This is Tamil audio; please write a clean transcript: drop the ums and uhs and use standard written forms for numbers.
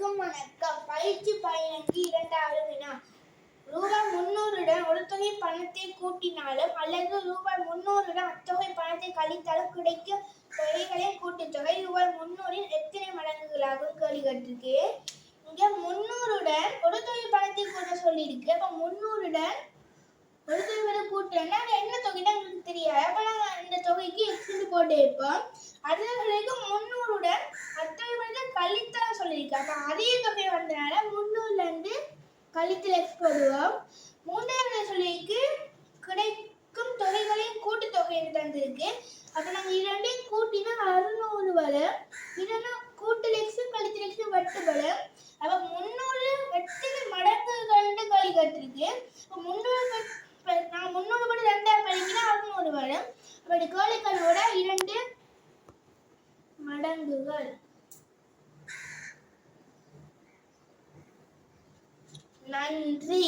அனைவருக்கும் வணக்கம். பயிற்சி 15 இரண்டாவது வினா. ரூபாய் 300 ஒரு தொகை பணத்தை கூட்டினாலும் அல்லது ரூபாய் 300 அத்தொகை பணத்தை கழித்தாலும் கிடைக்கும் தொகைகளின் கூட்டுத்தொகை ரூபாய் 300 எத்தனை மடங்குகளாகும் கேள்வி கேட்டிருக்கு. இங்க 300 ஒரு தொகை பணத்தை கூட்ட சொல்லியிருக்கு. அப்ப 300 ஒரு தொகை கூட்டணும்னா என்ன தொகைன்னு உங்களுக்கு தெரியாது. அப்ப நாங்க இந்த தொகைக்கு எக்ஸ் போட்டு இருப்போம். அதுல 300 அத்தொகை பணத்தை கழித்தல் சொல்லியிருக்கு. அப்ப அதே தொகை வந்தனால 300ல இருந்து கழித்தல் எக்ஸ் போடுவோம். மூன்றாவது சொல்லியிருக்கு கிடைக்கும் தொகைகளின் கூட்டுத்தொகை என்று தந்திருக்கு. அப்ப நாங்க இரண்டையும் கூட்டினா 600 வரும். இதெல்லாம் கூட்டல் எக்ஸ் கழித்தல் எக்ஸ் வட்டு வரும். அப்ப 300 எத்தனை மடங்குகள் கேள்வி கேட்டிருக்கு. 300 நான் 300 படி 2 படிக்கினா 600 வரும். அப்படி கேள்விகளோட 2 மடங்குகள். நன்றி.